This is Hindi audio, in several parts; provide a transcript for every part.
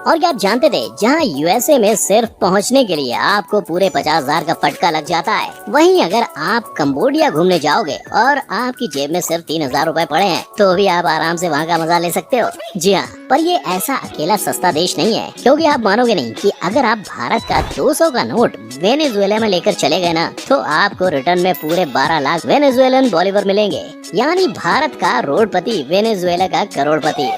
और क्या आप जानते थे जहाँ यूएसए में सिर्फ पहुँचने के लिए आपको पूरे 50,000 का फटका लग जाता है, वहीं अगर आप कंबोडिया घूमने जाओगे और आपकी जेब में सिर्फ 3,000 रुपए पड़े हैं तो भी आप आराम से वहाँ का मजा ले सकते हो। जी हाँ, पर ये ऐसा अकेला सस्ता देश नहीं है, क्योंकि आप मानोगे नहीं कि अगर आप भारत का 200 का नोट वेनेजुएला में लेकर चले गए ना, तो आपको रिटर्न में पूरे 12 लाख वेनेजुएलन बॉलीवर मिलेंगे। यानी भारत का रोडपति वेनेजुएला का करोड़पति।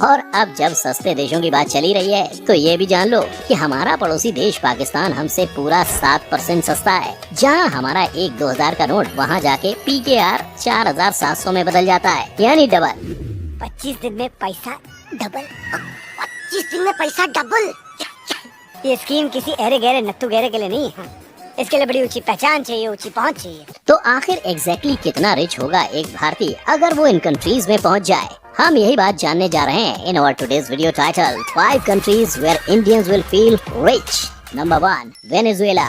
और अब जब सस्ते देशों की बात चली रही है तो ये भी जान लो कि हमारा पड़ोसी देश पाकिस्तान हमसे पूरा 7% सस्ता है। जहां हमारा एक 2,000 का नोट वहां जाके PKR 4,700 में बदल जाता है, यानी डबल। 25 दिन में पैसा डबल। 25 दिन में पैसा डबल। ये स्कीम किसी अरे गहरे नत्थु गहरे के लिए नहीं है, इसके लिए बड़ी ऊंची पहचान चाहिए, ऊंची पहुंच चाहिए। तो आखिर एग्जैक्टली कितना रिच होगा एक भारतीय अगर वो इन कंट्रीज में पहुंच जाए? हम यही बात जानने जा रहे हैं in our today's video title 5 countries where Indians will feel rich. Number 1, Venezuela.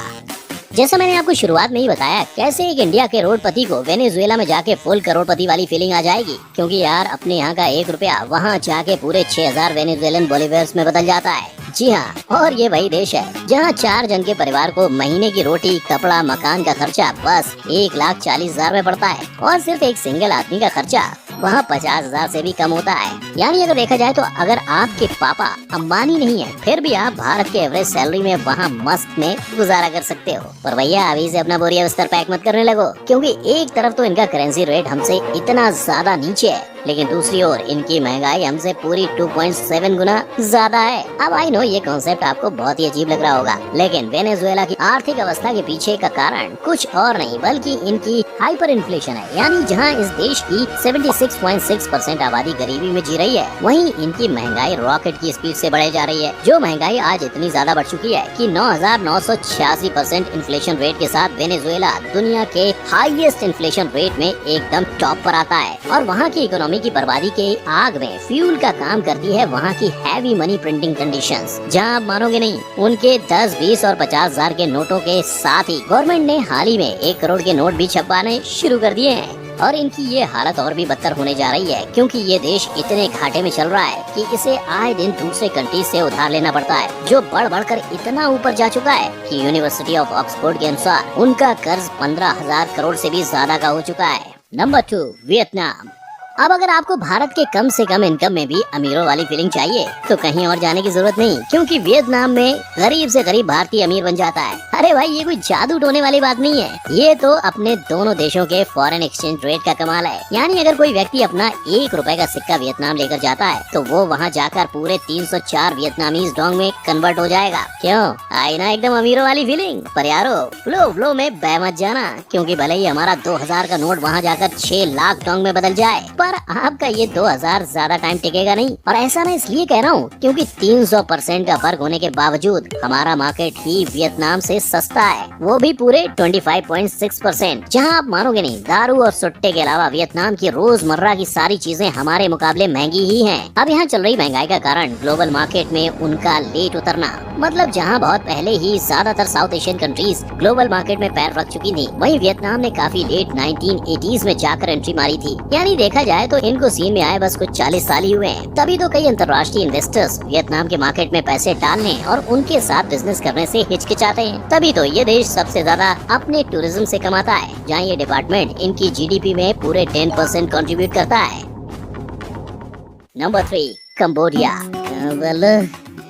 जैसा मैंने आपको शुरुआत में ही बताया, कैसे एक इंडिया के रोडपति को वेनेजुएला में जाके फुल करोड़पति वाली फीलिंग आ जाएगी, क्योंकि यार अपने यहाँ का 1 रुपया वहाँ जाके पूरे 6,000 वेनेजुएलन बॉलीवर्स में बदल जाता है। जी हाँ, और ये वही देश है जहाँ 4 जन के परिवार को महीने की रोटी, कपड़ा, मकान का खर्चा बस 1,40,000 में पड़ता है, और सिर्फ एक सिंगल आदमी का खर्चा वहाँ 50,000 से भी कम होता है। यानी अगर देखा जाए तो अगर आपके पापा अंबानी नहीं है, फिर भी आप भारत के एवरेज सैलरी में वहाँ मस्त में गुजारा कर सकते हो। पर भैया अभी से अपना बोरिया बिस्तर पैक मत करने लगो, क्योंकि एक तरफ तो इनका करेंसी रेट हमसे इतना ज्यादा नीचे है, लेकिन दूसरी ओर इनकी महंगाई हमसे पूरी 2.7 गुना ज्यादा है। अब आई नो ये कॉन्सेप्ट आपको बहुत ही अजीब लग रहा होगा, लेकिन वेनेजुएला की आर्थिक अवस्था के पीछे का कारण कुछ और नहीं बल्कि इनकी हाइपर इन्फ्लेशन है। यानी जहां इस देश की 76.6% आबादी गरीबी में जी रही है, वहीं इनकी महंगाई रॉकेट की स्पीड से बढ़े जा रही है। जो महंगाई आज इतनी ज्यादा बढ़ चुकी है कि 9,986% इन्फ्लेशन रेट के साथ वेनेजुएला दुनिया के हाईएस्ट इन्फ्लेशन रेट में एकदम टॉप पर आता है। और वहाँ की इकोनॉमी की बर्बादी के आग में फ्यूल का काम करती है वहाँ की हैवी मनी प्रिंटिंग कंडीशंस, जहाँ आप मानोगे नहीं, उनके 10, 20 और 50,000 के नोटों के साथ ही गवर्नमेंट ने हाल ही में 1 करोड़ के नोट भी छपवाने शुरू कर दिए हैं। और इनकी ये हालत और भी बदतर होने जा रही है, क्योंकि ये देश इतने घाटे में चल रहा है कि इसे आए दिन दूसरे कंट्री से उधार लेना पड़ता है, जो बढ़ बढ़कर इतना ऊपर जा चुका है कि यूनिवर्सिटी ऑफ ऑक्सफोर्ड के अनुसार उनका कर्ज 15,000 करोड़ से भी ज्यादा का हो चुका है। Number 2, Vietnam. अब अगर आपको भारत के कम से कम इनकम में भी अमीरों वाली फीलिंग चाहिए तो कहीं और जाने की जरूरत नहीं, क्योंकि वियतनाम में गरीब से गरीब भारतीय अमीर बन जाता है। अरे भाई ये कोई जादू टोने वाली बात नहीं है, ये तो अपने दोनों देशों के फॉरेन एक्सचेंज रेट का कमाल है। यानी अगर कोई व्यक्ति अपना 1 रुपए का सिक्का वियतनाम लेकर जाता है तो वो वहाँ जाकर पूरे 304 वियतनामीज डोंग में कन्वर्ट हो जाएगा। क्यों आई ना एकदम अमीरों वाली फीलिंग? पर यारो फ्लो में बह मत जाना, क्योंकि भले ही हमारा 2,000 का नोट वहाँ जाकर 6 लाख डोंग में बदल जाए, पर आपका ये 2,000 ज्यादा टाइम टिकेगा नहीं। और ऐसा मैं इसलिए कह रहा हूँ क्योंकि 300% का फर्क होने के बावजूद हमारा मार्केट ही वियतनाम से सस्ता है, वो भी पूरे 25.6%। जहाँ आप मानोगे नहीं, दारू और सुट्टे के अलावा वियतनाम की रोजमर्रा की सारी चीजें हमारे मुकाबले महंगी ही हैं। अब यहाँ चल रही महंगाई का कारण ग्लोबल मार्केट में उनका लेट उतरना, मतलब जहाँ बहुत पहले ही ज्यादातर south Asian countries global market में पैर रख चुकी थी, वहीं वियतनाम ने काफी लेट 1980s में जाकर एंट्री मारी थी। यानी देखा जाए तो इनको सीन में आए बस कुछ 40 साल ही हुए हैं। तभी तो कई अंतर्राष्ट्रीय इन्वेस्टर्स वियतनाम के मार्केट में पैसे डालने और उनके साथ बिजनेस करने से हिचकिचाते हैं। तभी तो ये देश सबसे ज्यादा अपने टूरिज्म से कमाता है, जहाँ ये डिपार्टमेंट इनकी GDP में पूरे 10% कंट्रीब्यूट करता है। Number 3, Cambodia.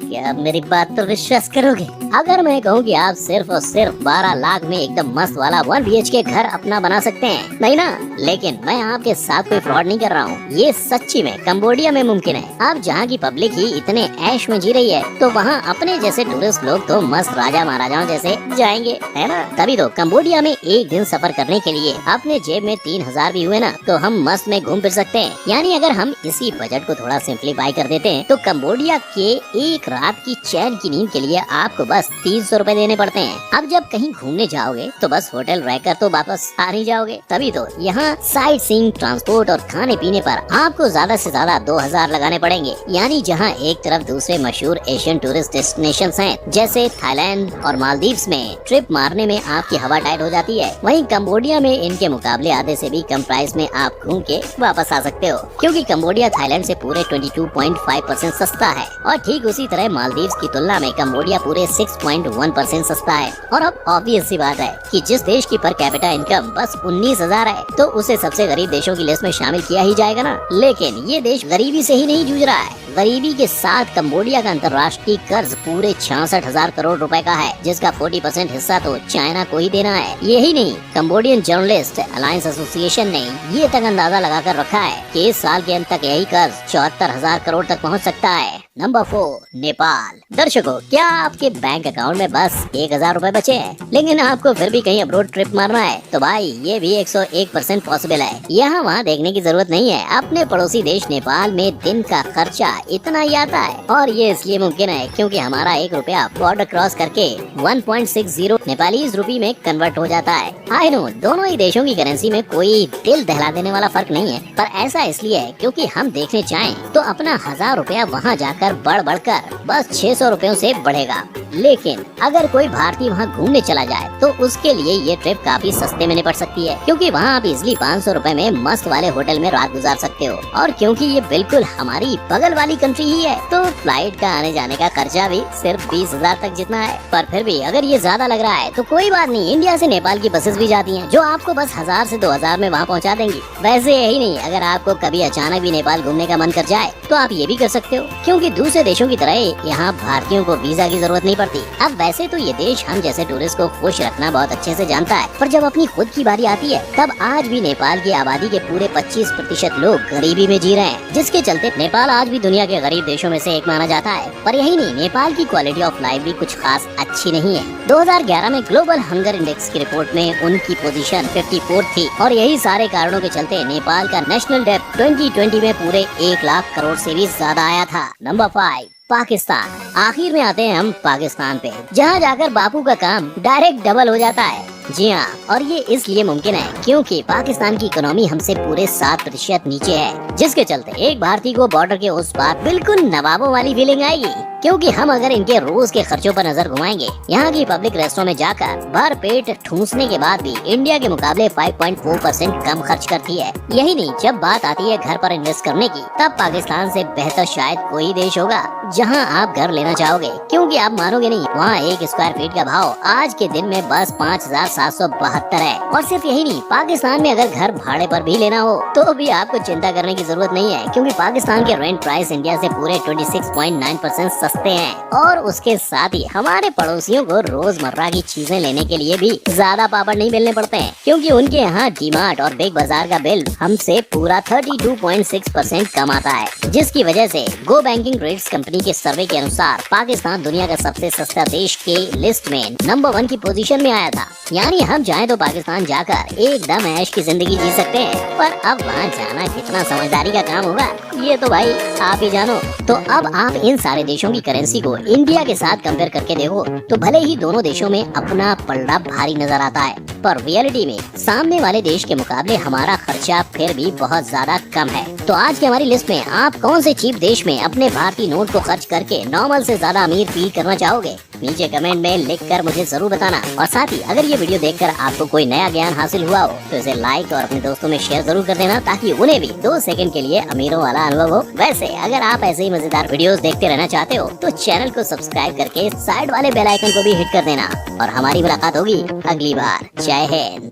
क्या आप मेरी बात पर विश्वास करोगे? अगर मैं कहूँ कि आप सिर्फ और सिर्फ 12 लाख में एकदम मस्त वाला 1 BHK घर अपना बना सकते हैं, नहीं ना? लेकिन मैं आपके साथ कोई फ्रॉड नहीं कर रहा हूँ, ये सच्ची में कंबोडिया में मुमकिन है। आप जहाँ की पब्लिक ही इतने ऐश में जी रही है, तो वहाँ अपने जैसे टूरिस्ट लोग तो मस्त राजा महाराजाओं जैसे जाएंगे, है ना? तभी तो कंबोडिया में एक दिन सफर करने के लिए अपने जेब में 3,000 भी हुए ना, तो हम मस्त में घूम फिर सकते हैं। यानी अगर हम इसी बजट को थोड़ा सिंप्लीफाई कर देते हैं तो कंबोडिया के 1 एक रात की चैन की नींद के लिए आपको बस 300 रुपए देने पड़ते हैं। अब जब कहीं घूमने जाओगे तो बस होटल रहकर तो वापस आ नहीं जाओगे, तभी तो यहाँ साइट सीइंग, ट्रांसपोर्ट और खाने पीने पर आपको ज्यादा से ज्यादा 2000 लगाने पड़ेंगे। यानी जहाँ एक तरफ दूसरे मशहूर एशियन टूरिस्ट डेस्टिनेशन हैं जैसे थाईलैंड और मालदीव्स में ट्रिप मारने में आपकी हवा टाइट हो जाती है, वहीं कंबोडिया में इनके मुकाबले आधे से भी कम प्राइस में आप घूम के वापस आ सकते हो, क्योंकि कंबोडिया थाईलैंड से पूरे 22.5% सस्ता है और ठीक उसी तरह मालदीव्स की तुलना में कंबोडिया पूरे 6.1% सस्ता है। और अब ऑब्वियस सी बात है कि जिस देश की पर कैपिटा इनकम बस 19,000 है तो उसे सबसे गरीब देशों की लिस्ट में शामिल किया ही जाएगा ना। लेकिन ये देश गरीबी से ही नहीं जूझ रहा है, गरीबी के साथ कंबोडिया का अंतर्राष्ट्रीय कर्ज पूरे 66,000 करोड़ रुपए का है, जिसका 40% हिस्सा तो चाइना को ही देना है। यही नहीं, कंबोडियन जर्नलिस्ट अलायंस एसोसिएशन ने ये तक अंदाजा लगाकर रखा है कि इस साल के अंत तक यही कर्ज 74,000 करोड़ तक पहुंच सकता है। नंबर 4, नेपाल। दर्शकों, क्या आपके बैंक अकाउंट में बस 1,000 रुपए बचे हैं, लेकिन आपको फिर भी कहीं अब्रोड ट्रिप मारना है, तो भाई ये भी 101% पॉसिबल है। यहाँ वहाँ देखने की जरूरत नहीं है। अपने पड़ोसी देश नेपाल में दिन का खर्चा इतना ही आता है, और ये इसलिए मुमकिन है क्योंकि हमारा 1 रुपया बॉर्डर क्रॉस करके 1.60 नेपाली रुपी में कन्वर्ट हो जाता है। आई नो, दोनों ही देशों की करेंसी में कोई दिल दहला देने वाला फर्क नहीं है, पर ऐसा इसलिए है क्योंकि हम देखने चाहें तो अपना 1000 रुपया वहाँ जाकर बढ़ बढ़कर बस 600 रुपयों से बढ़ेगा। लेकिन अगर कोई भारतीय वहाँ घूमने चला जाए तो उसके लिए ये ट्रिप काफी सस्ते में निपट सकती है, क्योंकि वहाँ आप इजिली 500 रुपए में मस्त वाले होटल में रात गुजार सकते हो। और क्योंकि ये बिल्कुल हमारी बगल वाली कंट्री ही है तो फ्लाइट का आने जाने का खर्चा भी सिर्फ 20,000 तक जितना है। पर फिर भी अगर ये ज्यादा लग रहा है तो कोई बात नहीं, इंडिया से नेपाल की बसेस भी जाती हैं जो आपको बस 1000 से 2000 में वहाँ पहुँचा देंगी। वैसे यही नहीं, अगर आपको कभी अचानक भी नेपाल घूमने का मन कर जाए तो आप ये भी कर सकते हो, क्योंकि दूसरे देशों की तरह यहाँ भारतीयों को वीजा की जरूरत नहीं पड़ती। अब वैसे तो ये देश हम जैसे टूरिस्ट को खुश रखना बहुत अच्छे से जानता है, पर जब अपनी खुद की बारी आती है तब आज भी नेपाल की आबादी के पूरे 25% लोग गरीबी में जी रहे हैं, जिसके चलते नेपाल आज भी दुनिया के गरीब देशों में से एक माना जाता है। पर यही नहीं, नेपाल की क्वालिटी ऑफ लाइफ भी कुछ खास अच्छी नहीं है। 2011 में ग्लोबल हंगर इंडेक्स की रिपोर्ट में उनकी पोजीशन 54 थी, और यही सारे कारणों के चलते नेपाल का नेशनल डेब्ट 2020 में पूरे 1 लाख करोड़ से भी ज्यादा आया था। नंबर 5, पाकिस्तान। आखिर में आते हैं हम पाकिस्तान पे, जहाँ जाकर बापू का काम डायरेक्ट डबल हो जाता है। जी हाँ, और ये इसलिए मुमकिन है क्योंकि पाकिस्तान की इकोनॉमी हमसे पूरे 7% नीचे है, जिसके चलते एक भारतीय को बॉर्डर के उस पार बिल्कुल नवाबों वाली फीलिंग आएगी। क्योंकि हम अगर इनके रोज के खर्चों पर नजर घुमाएंगे, यहाँ की पब्लिक रेस्टोरेंट में जाकर भर पेट ठूसने के बाद भी इंडिया के मुकाबले 5.4% कम खर्च करती है। यही नहीं, जब बात आती है घर पर इन्वेस्ट करने की, तब पाकिस्तान से बेहतर शायद कोई देश होगा जहाँ आप घर लेना चाहोगे, क्योंकि आप मानोगे नहीं, वहाँ 1 स्क्वायर फीट का भाव आज के दिन में बस 5,772 है। और सिर्फ यही नहीं, पाकिस्तान में अगर घर भाड़े पर भी लेना हो तो भी आपको चिंता करने की जरूरत नहीं है, क्योंकि पाकिस्तान के रेंट प्राइस इंडिया से पूरे 26.9% सस्ते हैं। और उसके साथ ही हमारे पड़ोसियों को रोजमर्रा की चीजें लेने के लिए भी ज्यादा पापड़ नहीं बेलने पड़ते हैं, क्योंकि उनके यहाँ डीमार्ट और बिग बाजार का बिल हमसे पूरा 32.6% कम आता है, जिसकी वजह से गो बैंकिंग रेट्स कंपनी के सर्वे के अनुसार पाकिस्तान दुनिया का सबसे सस्ता देश के लिस्ट में नंबर 1 की पोजीशन में आया था। यानी हम चाहें तो पाकिस्तान जाकर एकदम ऐश की जिंदगी जी सकते हैं, पर अब वहाँ जाना कितना समझदारी का काम होगा ये तो भाई आप ही जानो। तो अब आप इन सारे देशों की करेंसी को इंडिया के साथ कंपेयर करके देखो तो भले ही दोनों देशों में अपना पलड़ा भारी नजर आता है, पर रियलिटी में सामने वाले देश के मुकाबले हमारा खर्चा फिर भी बहुत ज्यादा कम है। तो आज की हमारी लिस्ट में आप कौन से चीप देश में अपने भारतीय नोट को खर्च करके नॉर्मल से ज्यादा अमीर फील करना चाहोगे? नीचे कमेंट में लिखकर मुझे जरूर बताना। और साथ ही अगर ये वीडियो देखकर आपको कोई नया ज्ञान हासिल हुआ हो तो इसे लाइक और अपने दोस्तों में शेयर जरूर कर देना, ताकि उन्हें भी 2 सेकंड के लिए अमीरों वाला अनुभव हो। वैसे अगर आप ऐसे ही मजेदार वीडियोस देखते रहना चाहते हो तो चैनल को सब्सक्राइब करके साइड वाले बेल आइकन को भी हिट कर देना, और हमारी मुलाकात होगी अगली बार। जय हिंद।